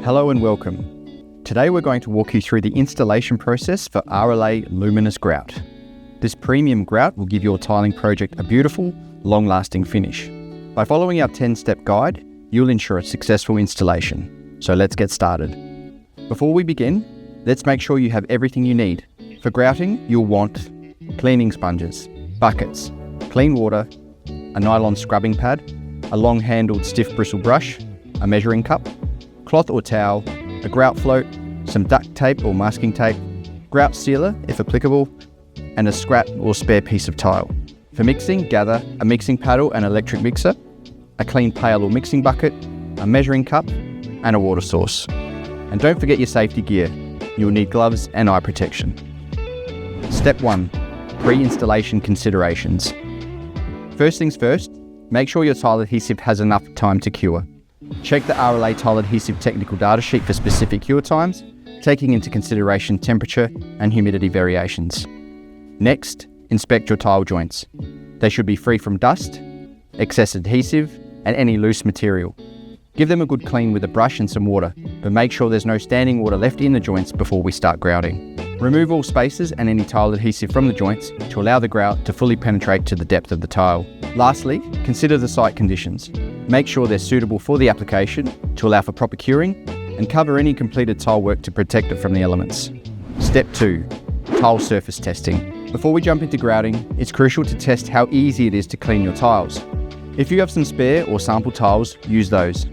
Hello and welcome. Today we're going to walk you through the installation process for RLA Luminous Grout. This premium grout will give your tiling project a beautiful, long-lasting finish. By following our 10-step guide, you'll ensure a successful installation. So let's get started. Before we begin, let's make sure you have everything you need. For grouting, you'll want cleaning sponges, buckets, clean water, a nylon scrubbing pad, a long-handled stiff bristle brush, a measuring cup, cloth or towel, a grout float, some duct tape or masking tape, grout sealer if applicable, and a scrap or spare piece of tile. For mixing, gather a mixing paddle and electric mixer, a clean pail or mixing bucket, a measuring cup, and a water source. And don't forget your safety gear. You'll need gloves and eye protection. Step 1. Pre-installation considerations. First things first, make sure your tile adhesive has enough time to cure. Check the RLA tile adhesive technical data sheet for specific cure times, taking into consideration temperature and humidity variations. Next, inspect your tile joints. They should be free from dust, excess adhesive, and any loose material. Give them a good clean with a brush and some water, but make sure there's no standing water left in the joints before we start grouting. Remove all spaces and any tile adhesive from the joints to allow the grout to fully penetrate to the depth of the tile. Lastly, consider the site conditions. Make sure they're suitable for the application to allow for proper curing, and cover any completed tile work to protect it from the elements. Step 2. Tile surface testing. Before we jump into grouting, it's crucial to test how easy it is to clean your tiles. If you have some spare or sample tiles, use those.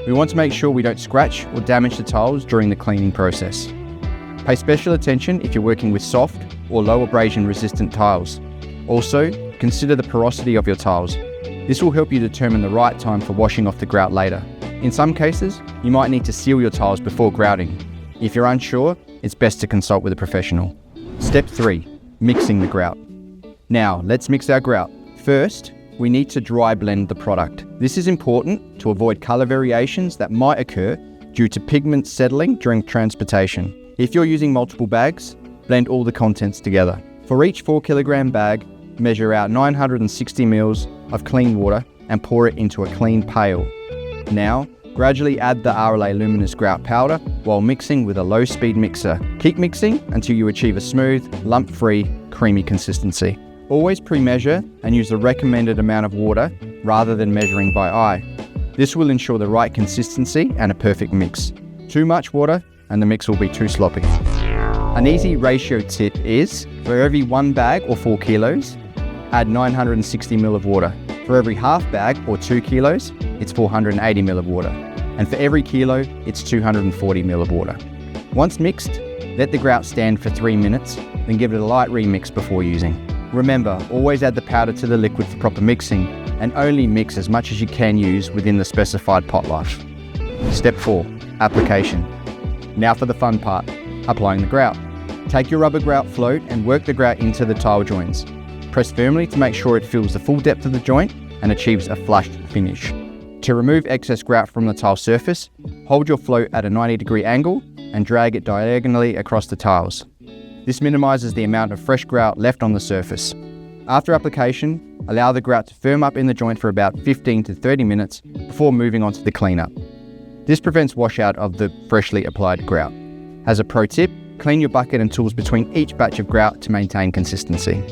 We want to make sure we don't scratch or damage the tiles during the cleaning process. Pay special attention if you're working with soft or low abrasion resistant tiles. Also, consider the porosity of your tiles. This will help you determine the right time for washing off the grout later. In some cases, you might need to seal your tiles before grouting. If you're unsure, it's best to consult with a professional. Step 3. Mixing the grout. Now, let's mix our grout. First, we need to dry blend the product. This is important to avoid colour variations that might occur due to pigment settling during transportation. If you're using multiple bags, blend all the contents together. For each 4 kilogram bag, measure out 960 ml of clean water and pour it into a clean pail. Now, gradually add the RLA Luminous Grout powder while mixing with a low-speed mixer. Keep mixing until you achieve a smooth, lump-free, creamy consistency. Always pre-measure and use the recommended amount of water rather than measuring by eye. This will ensure the right consistency and a perfect mix. Too much water and the mix will be too sloppy. An easy ratio tip is, for every 1 bag or 4 kilos, add 960 ml of water. For every half bag or 2 kilos, it's 480 ml of water. And for every kilo, it's 240 ml of water. Once mixed, let the grout stand for 3 minutes, then give it a light remix before using. Remember, always add the powder to the liquid for proper mixing, and only mix as much as you can use within the specified pot life. Step 4. Application. Now for the fun part, applying the grout. Take your rubber grout float and work the grout into the tile joints. Press firmly to make sure it fills the full depth of the joint and achieves a flushed finish. To remove excess grout from the tile surface, hold your float at a 90-degree angle and drag it diagonally across the tiles. This minimises the amount of fresh grout left on the surface. After application, allow the grout to firm up in the joint for about 15 to 30 minutes before moving on to the cleanup. This prevents washout of the freshly applied grout. As a pro tip, clean your bucket and tools between each batch of grout to maintain consistency.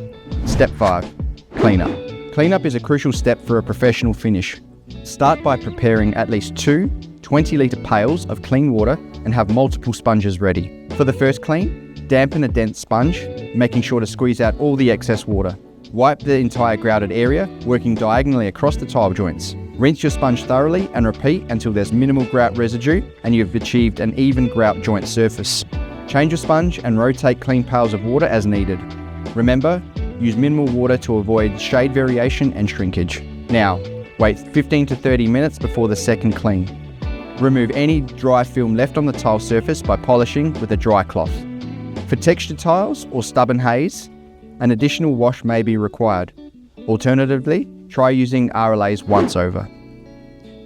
Step 5. Cleanup. Cleanup is a crucial step for a professional finish. Start by preparing at least 2 20-litre pails of clean water and have multiple sponges ready. For the first clean, dampen a dense sponge, making sure to squeeze out all the excess water. Wipe the entire grouted area, working diagonally across the tile joints. Rinse your sponge thoroughly and repeat until there's minimal grout residue and you've achieved an even grout joint surface. Change your sponge and rotate clean pails of water as needed. Remember, use minimal water to avoid shade variation and shrinkage. Now, wait 15 to 30 minutes before the second clean. Remove any dry film left on the tile surface by polishing with a dry cloth. For textured tiles or stubborn haze, an additional wash may be required. Alternatively, try using RLA's once over.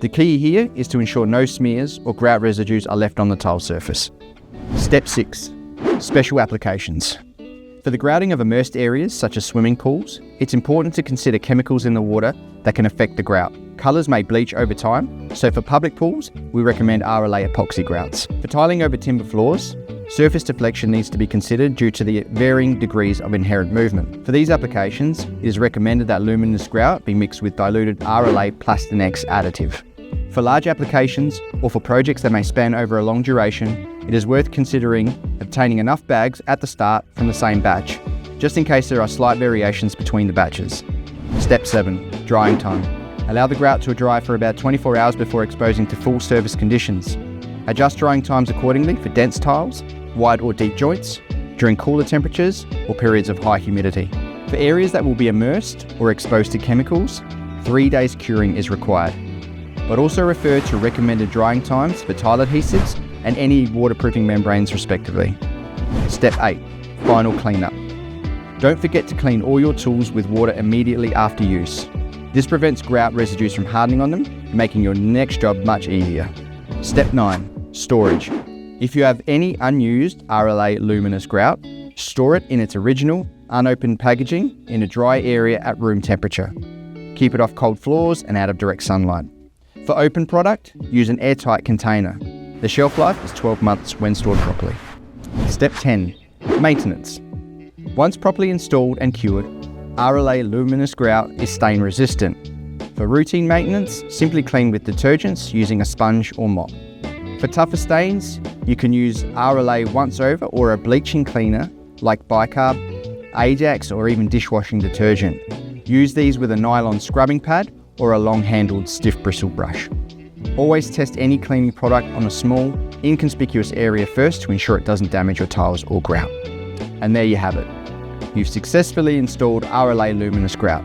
The key here is to ensure no smears or grout residues are left on the tile surface. Step 6. Special applications. For the grouting of immersed areas such as swimming pools, it's important to consider chemicals in the water that can affect the grout. Colours may bleach over time, so for public pools, we recommend RLA epoxy grouts. For tiling over timber floors, surface deflection needs to be considered due to the varying degrees of inherent movement. For these applications, it is recommended that Luminous Grout be mixed with diluted RLA Plastinex additive. For large applications, or for projects that may span over a long duration, it is worth considering obtaining enough bags at the start from the same batch, just in case there are slight variations between the batches. Step 7. Drying time. Allow the grout to dry for about 24 hours before exposing to full surface conditions. Adjust drying times accordingly for dense tiles, wide or deep joints, during cooler temperatures or periods of high humidity. For areas that will be immersed or exposed to chemicals, 3 days curing is required. But also refer to recommended drying times for tile adhesives and any waterproofing membranes respectively. Step 8. Final cleanup. Don't forget to clean all your tools with water immediately after use. This prevents grout residues from hardening on them, making your next job much easier. Step 9. Storage. If you have any unused RLA Luminous Grout, store it in its original, unopened packaging in a dry area at room temperature. Keep it off cold floors and out of direct sunlight. For open product, use an airtight container. The shelf life is 12 months when stored properly. Step 10. Maintenance. Once properly installed and cured, RLA Luminous Grout is stain resistant. For routine maintenance, simply clean with detergents using a sponge or mop. For tougher stains, you can use RLA once over or a bleaching cleaner like bicarb, Ajax or even dishwashing detergent. Use these with a nylon scrubbing pad or a long-handled stiff bristle brush. Always test any cleaning product on a small, inconspicuous area first to ensure it doesn't damage your tiles or grout. And there you have it. You've successfully installed RLA Luminous Grout.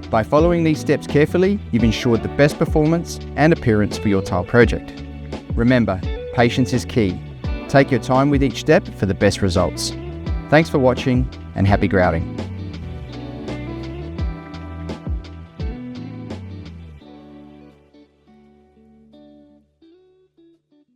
By following these steps carefully, you've ensured the best performance and appearance for your tile project. Remember, patience is key. Take your time with each step for the best results. Thanks for watching and happy grouting.